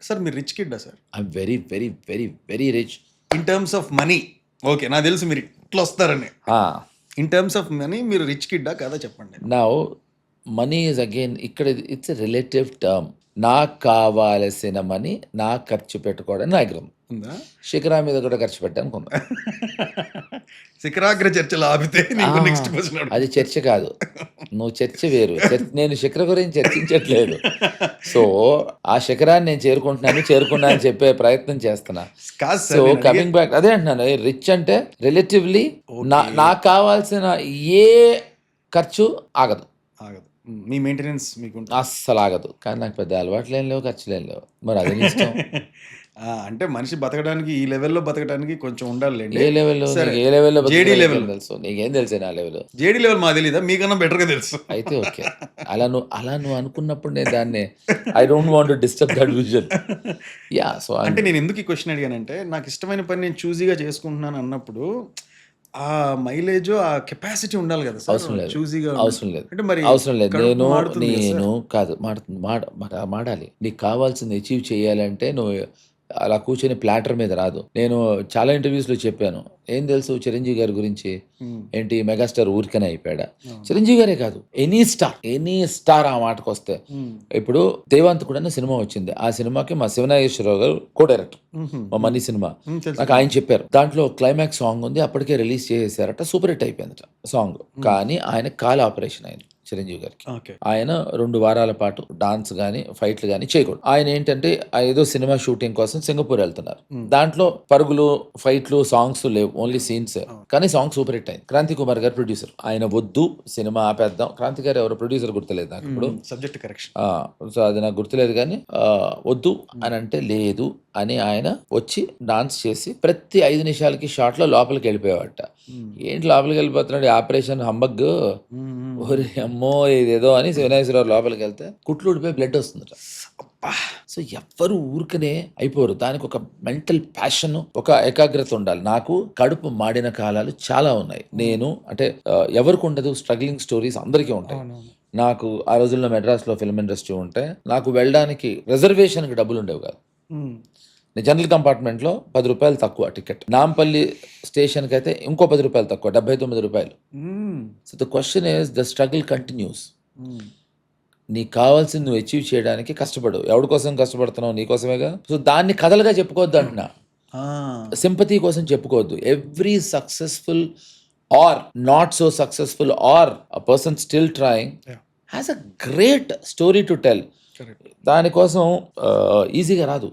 Sir మీరు rich కిడ్డా sir? I'm very very very very rich. In terms of money okay, నాకు తెలుసు మీరు ఇట్లా వస్తారని. ఇన్ టర్మ్స్ ఆఫ్ మనీ మీరు రిచ్ కిడ్డా కదా చెప్పండి. నౌ మనీ ఈజ్ అగైన్ ఇక్కడ ఇట్స్ రిలేటివ్ టర్మ్. నాకు కావాల్సిన మనీ నాకు ఖర్చు పెట్టుకోవడం నా దగ్గర ఉంది. ఉందా? శిఖరా మీద కూడా ఖర్చు పెట్టడానికి ఉంది. శిఖరాగ్ర చర్చలు ఆపితే నీకు నెక్స్ట్ క్వశ్చన్. అది చర్చ కాదు, నువ్వు చర్చ వేరు. నేను శిఖర గురించి చర్చించట్లేదు. సో ఆ శిఖరాన్ని నేను చేరుకున్నా అని చెప్పే ప్రయత్నం చేస్తున్నా. సో కమింగ్ బ్యాక్ అదే అంటున్నాను, రిచ్ అంటే రిలేటివ్లీ నాకు కావాల్సిన ఏ ఖర్చు ఆగదు. మీ మెయింటెనెన్స్ మీకు అస్సలు ఆగదు. కానీ నాకు పెద్ద అలవాట్లు ఏం లేవు, ఖర్చులు ఏం లేవు. మరి అదే ఇష్టం. అంటే మనిషి బతకడానికి ఈ లెవెల్లో బతకడానికి కొంచెం ఉండాలి. ఏ లెవెల్లో జేడీ లెవెల్ తెలుసు, నీకేం తెలుసు నా లెవెల్? జేడీ లెవెల్ మాకు తెలీదా? మీకన్నా బెటర్గా తెలుసు. అయితే ఓకే, అలా నువ్వు అనుకున్నప్పుడు నేను దాన్ని I don't want to disturb that vision. Yeah, so అంటే నేను ఎందుకు ఈ క్వశ్చన్ అడిగానంటే, నాకు ఇష్టమైన పని నేను చూజీగా చేసుకుంటున్నాను అన్నప్పుడు ఆ మైలేజ్ ఆ కెపాసిటీ ఉండాలి కదా సార్. అవసరం లేదు, చూజీగా అవసరం లేదు, అంటే మరి అవసరం లేదు. నేను కాదు మాడాలి. నీకు కావాల్సింది అచీవ్ చేయాలంటే నువ్వు అలా కూర్చొని ప్లాటర్ మీద రాదు. నేను చాలా ఇంటర్వ్యూస్లో చెప్పాను, ఏం తెలుసు చిరంజీవి గారి గురించి, ఏంటి మెగాస్టార్ ఊరికనే అయిపోయాడా? చిరంజీవి గారే కాదు, ఎనీ స్టార్ ఆ మాటకు వస్తే. ఇప్పుడు దేవాంతకుడు అనే సినిమా వచ్చింది, ఆ సినిమాకి మా శివనాగేశ్వరరావు గారు కో డైరెక్టర్, మా మనీ సినిమా. నాకు ఆయన చెప్పారు, దాంట్లో క్లైమాక్స్ సాంగ్ ఉంది, అప్పటికే రిలీజ్ చేసేసారట, సూపర్ హిట్ అయిపోయిందట సాంగ్. కానీ ఆయన కాల్ ఆపరేషన్ అయింది చిరంజీవి గారికి. ఆయన 2 వారాల పాటు డాన్స్ గానీ ఫైట్లు గానీ చేయకూడదు. ఆయన ఏంటంటే ఏదో సినిమా షూటింగ్ కోసం సింగపూర్ వెళ్తున్నారు. దాంట్లో పరుగులు ఫైట్లు సాంగ్స్ లేవు, ఓన్లీ సీన్స్. కానీ సాంగ్ సూపర్ హిట్ అయింది. క్రాంతి కుమార్ గారు ప్రొడ్యూసర్. ఆయన వద్దు సినిమా ఆపేద్దాం, క్రాంతి గారు ఎవరు ప్రొడ్యూసర్ గుర్తులేదు నాకు ఇప్పుడు, సబ్జెక్ట్ కరెక్షన్. సో అది నాకు గుర్తులేదు, కానీ వద్దు అని అంటే లేదు అని ఆయన వచ్చి డాన్స్ చేసి ప్రతి 5 నిమిషాలకి షాట్ లో లోపలికి వెళ్ళిపోయావట. ఏంటి లోపలికి వెళ్ళిపోతున్నాడు, ఆపరేషన్ హంబగ్, ఓరే అమ్మో ఇదేదో అని శివనాగేశ్వరరావు లోపలికి వెళ్తే కుట్లు ఊడిపోయి బ్లడ్ వస్తుందట. సో ఎవ్వరు ఊరికనే అయిపోరు, దానికి ఒక మెంటల్ ప్యాషన్, ఒక ఏకాగ్రత ఉండాలి. నాకు కడుపు మాడిన కాలాలు చాలా ఉన్నాయి. నేను అంటే ఎవరికి ఉండదు, స్ట్రగ్లింగ్ స్టోరీస్ అందరికీ ఉంటాయి. నాకు ఆ రోజుల్లో మెడ్రాస్లో ఫిల్మ్ ఇండస్ట్రీ ఉంటే నాకు వెళ్ళడానికి రిజర్వేషన్కి డబ్బులు ఉండేవి కాదు. జనరల్ కంపార్ట్మెంట్లో 10 రూపాయలు తక్కువ టికెట్, నాంపల్లి స్టేషన్కి అయితే ఇంకో 10 రూపాయలు తక్కువ, 79 రూపాయలు. So the question is the struggle continuous. నీకు కావాల్సింది నువ్వు అచీవ్ చేయడానికి కష్టపడు. ఎవరి కోసం కష్టపడుతున్నావు? నీ కోసమేగా. సో దాన్ని కథలుగా చెప్పుకోవద్దు అంటున్నా, సింపతి కోసం చెప్పుకోవద్దు. Every successful or not so successful or a person still trying has a great story to tell. దానికోసం ఈజీగా రాదు.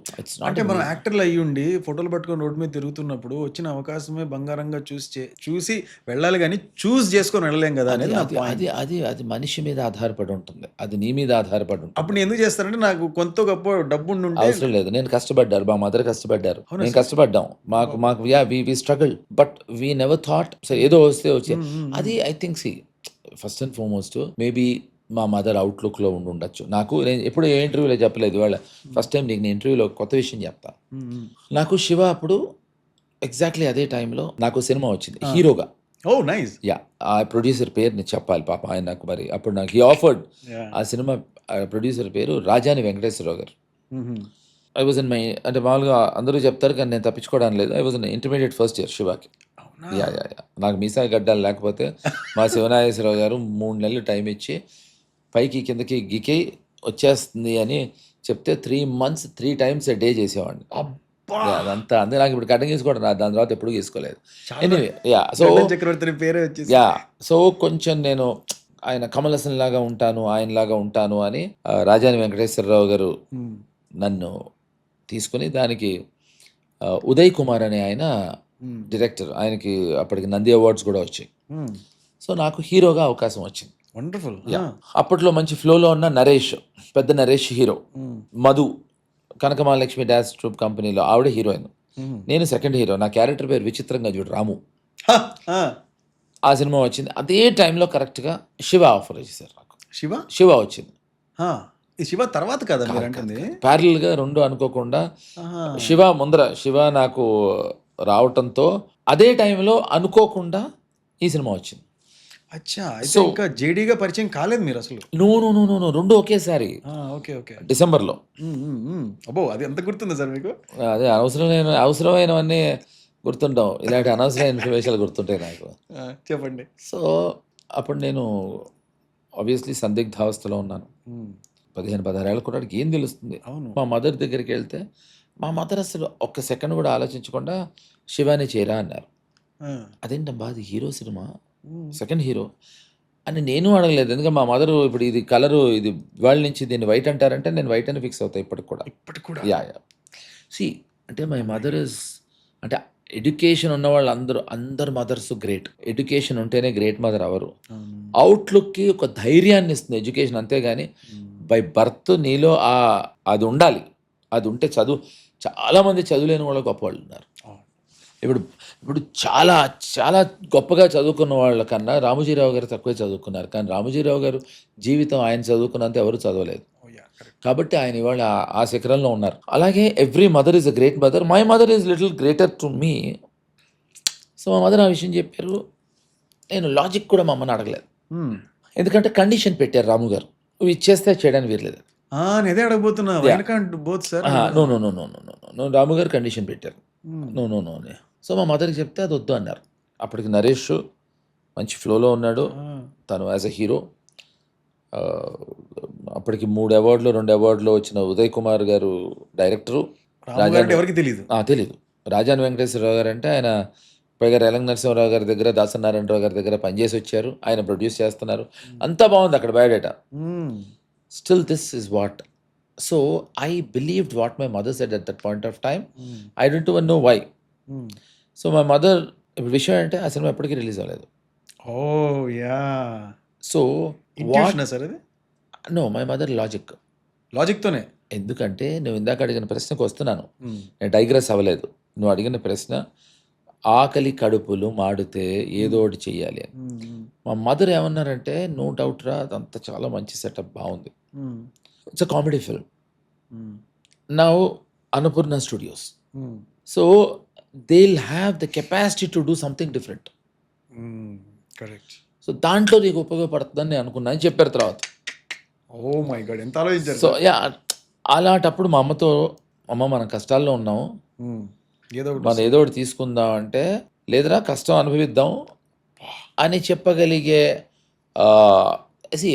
అంటే మనం యాక్టర్లు అయ్యి ఉండి ఫోటోలు పట్టుకొని రోడ్డు మీద తిరుగుతున్నప్పుడు వచ్చిన అవకాశమే బంగారంగా చూసి వెళ్ళాలి, కానీ చూస్ చేసుకొని వెళ్ళలేం కదా అనేది. అది మనిషి మీద ఆధారపడి ఉంటుంది, అది నీ మీద ఆధారపడి ఉంటుంది. అప్పుడు నేను ఎందుకు చేస్తానంటే, నాకు కొంత గొప్ప డబ్బు ఉంటే అవసరం లేదు. నేను కష్టపడ్డారు, మా మదర్ కష్టపడ్డారు, నేను కష్టపడ్డాం, మాకు we struggle, but we never thought ఏదో వస్తే వచ్చే అది. I think first and foremost maybe మా మదర్ అవుట్లుక్లో ఉండొచ్చు. నాకు నేను ఎప్పుడు ఏ ఇంటర్వ్యూలో చెప్పలేదు, ఇవాళ ఫస్ట్ టైం నీకు నేను ఇంటర్వ్యూలో కొత్త విషయం చెప్తా. నాకు శివ అప్పుడు ఎగ్జాక్ట్లీ అదే టైంలో నాకు సినిమా వచ్చింది హీరోగా. ఓ నైస్. యా, ఆ ప్రొడ్యూసర్ పేరు నేను చెప్పాలి పాప, ఆయన నాకు మరి అప్పుడు నాకు హీ ఆఫర్డ్. ఆ సినిమా ప్రొడ్యూసర్ పేరు రాజాని వెంకటేశ్వరరావు గారు. ఐ వాజ్ ఇన్ మై, అంటే మామూలుగా అందరూ చెప్తారు కానీ నేను తప్పించుకోవడానికి లేదు, I was in intermediate first year శివాకి. యా, నాకు మీసా గడ్డాలు లేకపోతే మా శివనాగేశ్వరరావు గారు 3 నెలలు టైం ఇచ్చి పైకి కిందకి గికి వచ్చేస్తుంది అని చెప్తే 3 months 3 times a day చేసేవాడిని. అదంతా అందుకే నాకు ఇప్పుడు కటింగ్ తీసుకోవడం దాని తర్వాత ఎప్పుడు తీసుకోలేదు. ఎనీవే, యా, సో చక్రవర్తి పేరు వచ్చేసి, యా, సో కొంచెం నేను ఆయన కమల్ హాసన్ లాగా ఉంటాను, ఆయనలాగా ఉంటాను అని రాజాని వెంకటేశ్వరరావు గారు నన్ను తీసుకుని, దానికి ఉదయ్ కుమార్ అనే ఆయన డైరెక్టర్, ఆయనకి అప్పటికి నంది అవార్డ్స్ కూడా వచ్చాయి. సో నాకు హీరోగా అవకాశం వచ్చింది. వండర్ఫుల్. అప్పట్లో మంచి ఫ్లోలో ఉన్న నరేష్, పెద్ద Naresh hero, Madhu Kanakamahalakshmi dance troupe కంపెనీలో ఆవిడ హీరోయిన్, నేను సెకండ్ హీరో. నా క్యారెక్టర్ పేరు విచిత్రంగా చూడు రాము. ఆ సినిమా వచ్చింది. అదే టైంలో కరెక్ట్గా శివ ఆఫర్ చేశారు నాకు. శివ వచ్చింది. శివ తర్వాత కదా మీరు అంటుంది, ప్యారల్గా 2 అనుకోకుండా. శివ నాకు రావటంతో అదే టైంలో అనుకోకుండా ఈ సినిమా వచ్చింది. అచ్చా! అయితే సో ఇంకా జేడీగా పరిచయం కాలేదు మీరు అసలు. No no no no no 2 ఒకేసారి ఓకే. ఓకే. డిసెంబర్‌లో. అబ్బో! అది ఎంత గుర్తుందా సార్ మీకు? అదే అవసరమైనవన్నీ గుర్తుండవు. ఇలాంటి అనవసరమైన ఇన్ఫర్మేషన్‌లు గుర్తుంటాయి నాకు. చెప్పండి. సో, అప్పుడు నేను ఆబ్వియస్‌లీ సందిగ్ధావస్థలో ఉన్నాను. హ్మ్. 15, 16 ఏళ్ల కుర్రాడికి ఏం తెలుస్తుంది? అవును. మా మదర్ దగ్గరికెళ్తే, మా మదర్ అసలు ఒక్క సెకండ్ కూడా ఆలోచించకుండా 'శివాని' చేయరా అన్నారు. ఆ! అదేంటబ్బా! అది హీరో సినిమా. హ్మ్. సెకండ్ హీరో అని నేను అడగలేదు. ఎందుకంటే మా మదరు ఇప్పుడు ఇది కలరు ఇది ఇవాళ నుంచి దీన్ని వైట్ అంటారంటే నేను వైట్ అని ఫిక్స్ అవుతా ఇప్పటికి కూడా. ఇప్పటికి కూడా. యాహ్! సీ అంటే మై మదర్ ఈస్ అంటే ఎడ్యుకేషన్ ఉన్నవాళ్ళు అందరు మదర్స్ గ్రేట్. ఎడ్యుకేషన్ ఉంటేనే గ్రేట్ మదర్ అవ్వరు. అవును. అవుట్‌లుక్‌కి ఒక ధైర్యాన్ని ఇస్తుంది ఎడ్యుకేషన్ అంతేగాని హ్మ్. బై బర్త్ నీలో అది ఉండాలి. అది ఉంటే చాలామంది చదువులేని వాళ్ళు గొప్పవాళ్ళు ఉన్నారు. అవును. ఇప్పుడు ఇప్పుడు చాలా చాలా గొప్పగా చదువుకున్న వాళ్ళ కన్నా రామోజీరావు గారు తక్కువే చదువుకున్నారు. కానీ రామోజీరావు గారు జీవితం ఆయన చదువుకున్నంత ఎవరు చదవలేదు. ఓహ్! యాహ్! కరెక్ట్. కాబట్టి ఆయన ఇవాళ ఆ శిఖరంలో ఉన్నారు. అలాగే every mother is a great mother. My mother is little greater to me. So, మా మదర్ ఆ విషయం చెప్పారు. నేను లాజిక్ కూడా మా అమ్మని అడగలేదు. హ్మ్. ఎందుకంటే కండిషన్ పెట్టారు రాము గారు. నువ్వు ఇచ్చేస్తే చేయడానికి వీల్లేదు. నేనదే అడగబోతున్నా. Why can't both sir? No, no, no, no, no, no, no. Ramu garu condition పెట్టారు. హ్మ్. నో, నో, నో అని. సో, మా మదర్‌కి చెప్తే అది వద్దు అన్నారు. అప్పటికి నరేష్ మంచి ఫ్లోలో ఉన్నాడు. ఆ! తను యాస్ ఎ హీరో. ఆహ్, అప్పటికి 3 అవార్డులు, 2 అవార్డులు వచ్చిన ఉదయ్ కుమార్ గారు డైరెక్టరు. రాము రాజా గారంటే ఎవరికీ తెలీదు. తెలీదు. రాజాని వెంకటేశ్వరరావు గారంటే ఆయన పైగా రేలంగి నరసింహారావు గారి దగ్గర, దాసరి నారాయణరావు గారి దగ్గర పనిచేసొచ్చారు. ఆయన ప్రొడ్యూస్ చేస్తున్నారు. అంతా బావుంది అక్కడ biodata. Hmm. Still this is what. So, I believed what my mother said at that point of time. Hmm. I don't even know why. Hmm. So, my mother ఇప్పుడు విషయం ఏంటంటే ఆ సినిమా ఎప్పటికి రిలీజ్ అవ్వలేదు. ఓహ్! యాహ్! సో, వాట్ ఇంట్యూషనా sir అది? No my mother logic. లాజిక్‌తోనే. ఎందుకంటే నువ్వు ఇందాక అడిగిన ప్రశ్నకు వస్తున్నాను. హ్మ్. నేను డైగ్రెస్ అవ్వలేదు. నువ్వు అడిగిన ప్రశ్న ఆకలి కడుపులు మాడితే ఏదో ఒకటి చెయ్యాలి అని. హ్మ్. హ్మ్. మా మదర్ ఏమన్నారంటే, "నో డౌట్ రా అదంతా చాలా మంచి సెటప్ బావుంది. Hmm. It's a comedy film. Hmm. Now Annapurna studios. Hmm. So, they will have the capacity to do something different. Hmm. Correct. So, దాంట్లో నీకు ఉపయోగపడుతుందని నేను అనుకున్నా" అని చెప్పారు తర్వాత. Oh my god! ఎంత ఆలోచించారు సో, సార్? యాహ్! అలాంటప్పుడు మా అమ్మతో, "అమ్మ మనం కష్టాల్లో ఉన్నాం. హ్మ్. ఏదో ఒకటి మనం వస్తది. ఏదో ఒకటి తీసుకుందాం" అంటే, "లేదురా కష్టం అనుభవిద్దాం" అని చెప్పగలిగే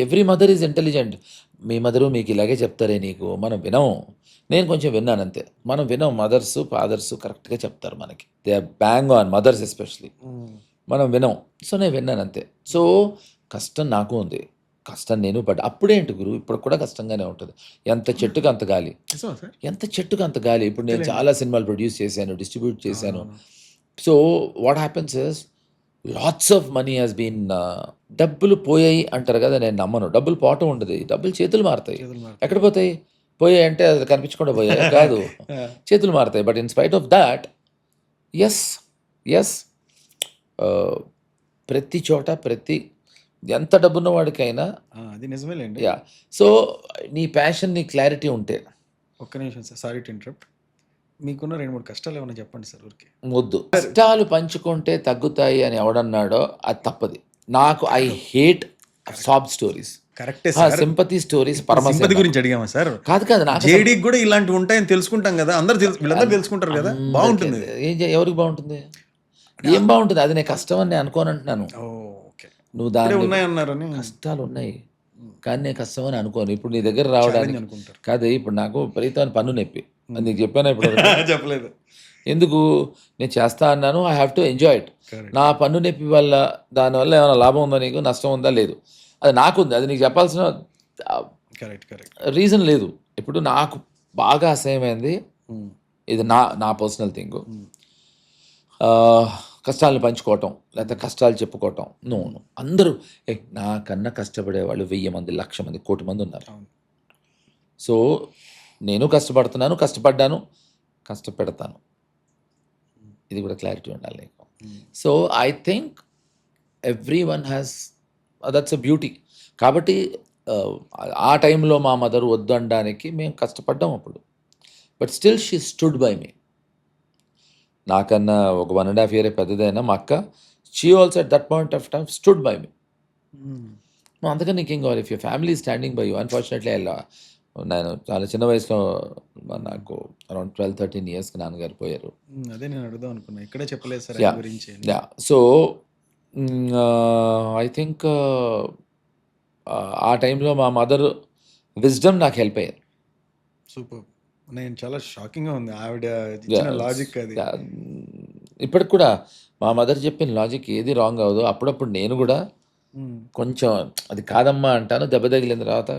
every mother is intelligent. Me mother మీకు ఇలాగే చెప్తారే నీకు, మనం వినం. నేను కొంచెం విన్నానంతే. మనం వినం. మదర్స్, ఫాదర్స్ కరెక్ట్‌గా చెప్తారు మనకి. They are bang on mothers especially. Hmm. మనం వినం. సో, నేను విన్నానంతే. సో, కష్టం నాకు ఉంది. కష్టం నేను పడ్డా. అప్పుడేంటి గురు ఇప్పటికి కూడా కష్టంగానే ఉంటది. ఎంత చెట్టుకి అంత గాలి. నిజమా సార్? ఎంత చెట్టుకి అంత గాలి. ఇప్పుడు నేను అంతేలేండి. చాలా సినిమాలు ప్రొడ్యూస్ చేశాను, డిస్ట్రిబ్యూట్ చేశాను. అవునవును. So, what happens is lots of money has been డబ్బులు పోయాయి అంటారు కదా! నేను నమ్మను. డబ్బులు పోవటం ఉండదు. డబ్బులు చేతులు మారతాయి. చేతులు మారుతాయి. ఎక్కడ పోతాయి? పోయాయి అంటే అది కనిపించకుండా పోయాయా? కాదు. ఆ! చేతులు మారతాయి. But in spite of thought yes, yes ఆహ్, ప్రతి చోట ఎంత డబ్బున్న వాడికైనా అది నిజమేలెండి. యాహ్! సో, నీ ప్యాషన్, నీ క్లారిటీ ఉంటే ఒక్క నిమిషం సార్. Sorry to interrupt. మీకున్న 2, 3 కష్టాలేమన్నా చెప్పండి సార్ ఊరికే. వద్దు. కష్టాలు పంచుకుంటే తగ్గుతాయి అని ఎవడన్నాడో అది తప్పది. నాకు ఐ హేట్ సాబ్ స్టోరీస్. కరెక్టే సార్. సింపతి స్టోరీస్ ఇప్పుడు సింపతి పరమసేన. గురించి అడిగామా సార్? కాదు. నాకు అసలు జేడీకి గూడా ఇలాంటివి ఉంటాయని తెలుసుకుంటాం గదా! వీళ్ళందరూ తెలుసుకుంటారు గదా! అందరికీ బావుంటుంది. ఎవరికి బావుంటుంది? ఏం బావుంటుంది? అది నేను కష్టం అని నేను అనుకోనంటున్నాను. ఓహ్! ఓకే. నువ్వు ఇప్పుడే దాన్ని ఉన్నాయన్నారని కష్టాలున్నాయి. హ్మ్. కానీ నేను కష్టం అని అనుకోను. ఇప్పుడు నీ దగ్గర ఛాలెంజ్ రావడానికి అనుకుంటారు. కాదు ఇప్పుడు నాకు విపరీతమైన పన్ను నొప్పి. అది నీకు చెప్పానా ఇప్పటివరకు? చెప్పలేదు. ఎందుకు? నేను చేస్తా అన్నాను. I have to enjoy it. Correct. నా పన్ను నొప్పి వల్ల దానివల్ల ఏమైనా లాభం ఉందా నీకు? నష్టం ఉందా? లేదు. అది నాకుంది. అది నీకు చెప్పాల్సిన కరెక్ట్. రీజన్ లేదు. ఇప్పుడు నాకు బాగా అసహ్యమైంది. హ్మ్. ఇది నా పర్సనల్ థింగు. హ్మ్. కష్టాలను పంచుకోవటం, లేకపోతే కష్టాలు చెప్పుకోవటం. నో. అందరూ నాకన్నా కష్టపడేవాళ్ళు 1000 మంది, 1,00,000 మంది, 1,00,00,000 మంది ఉన్నారు. అవును. సో, నేను కష్టపడుతున్నాను, కష్టపడ్డాను, కష్టపెడతాను. ఇది కూడా క్లారిటీ ఉండాలి నీకు. హ్మ్. So, I think everyone has that's a beauty. కాబట్టి ఆహ్, ఆ టైంలో మా మదర్ వద్దనడానికి మేము కష్టపడ్డాం అప్పుడు. But still she stood by me. నాకన్నా ఒక 1 ½ ఇయరే పెద్దదైనా మా అక్క. She also at that point of time stood by me. అందుకని నీకేం కావాలి? If your family standing by you. Unfortunately నేను చాలా చిన్న వయసులో నాకు అరౌండ్ 12-13 ఇయర్స్కి నాన్నగారు పోయారు. అదే నేను అడుగుదాం అనుకున్నా. ఇక్కడే చెప్పలేదు సార్ యా ఆయన గురించి. యా సో ఐ థింక్ ఆ టైంలో మా మదర్ విజ్డమ్ నాకు హెల్ప్ అయ్యారు. సూపర్. నేను చాలా షాకింగ్గా ఉంది ఆవిడ ఇచ్చిన లాజిక్ అది. ఇప్పటికి కూడా మా మదర్ చెప్పిన లాజిక్ ఏది రాంగ్ అవ్వదు. అప్పుడప్పుడు నేను కూడా కొంచెం అది కాదమ్మా అంటాను. దెబ్బ తగిలిన తర్వాత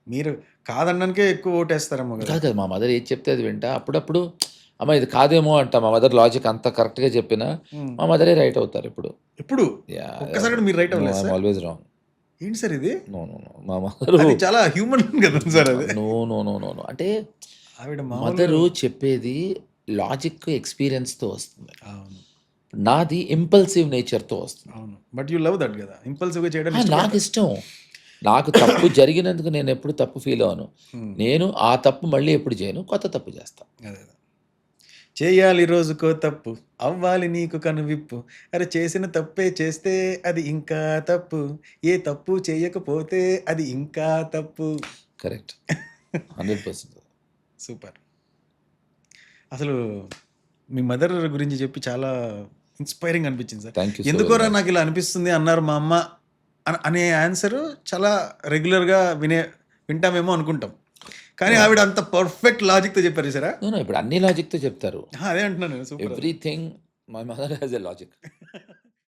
మీరు కాదన్నానికే ఎక్కువ ఓటేస్తారేమో కదా. కాదు మా మదర్ ఏది చెప్తే అది వింటా. అప్పుడప్పుడు అమ్మ ఇది కాదేమో అంట. మా మదర్ లాజిక్ అంత కరెక్ట్గా చెప్పినా మా మదరే రైట్ అవుతారు ఇప్పుడు. ఇప్పుడు ఒక్కసారి కూడా మీరు రైట్ అవ్వలేదు సార్. Always wrong. ఏంటి సార్ ఇది? నో నో నో మా మదర్ అది చాలా హ్యూమన్ కదా సార్ అది. No no no no no అంటే ఆవిడ మదరు చెప్పేది లాజిక్ ఎక్స్పీరియన్స్తో వస్తుంది. అవును నాది ఇంపల్సివ్ నేచర్తో వస్తుంది. అవును. బట్ యు లవ్ దట్ కదా, ఇంపల్సివ్గా చేయడం నాకు ఇష్టం. నాకు తప్పు జరిగినందుకు నేను ఎప్పుడు తప్పు ఫీల్ అవ్వను. నేను ఆ తప్పు మళ్ళీ ఎప్పుడు చేయను, కొత్త తప్పు చేస్తాను. అదే చేయాలి రోజుకో తప్పు, అవ్వాలి నీకు కనువిప్పు. అరే చేసిన తప్పే చేస్తే అది ఇంకా తప్పు, ఏ తప్పు చేయకపోతే అది ఇంకా తప్పు. కరెక్ట్ 100%. సూపర్. అసలు మీ మదర్ గురించి చెప్పి చాలా ఇన్స్పైరింగ్ అనిపించింది సార్. Thank you. ఎందుకోరా నాకు ఇలా అనిపిస్తుంది అన్నారు మా అమ్మ అనే ఆన్సర్ చాలా రెగ్యులర్గా వింటామేమో అనుకుంటాం, కానీ ఆవిడ అంత పర్ఫెక్ట్ లాజిక్తో చెప్పారు సరే. ఇప్పుడు అన్ని లాజిక్తో చెప్తారు. అదే అంటున్నాను. Everything my mother has a logic.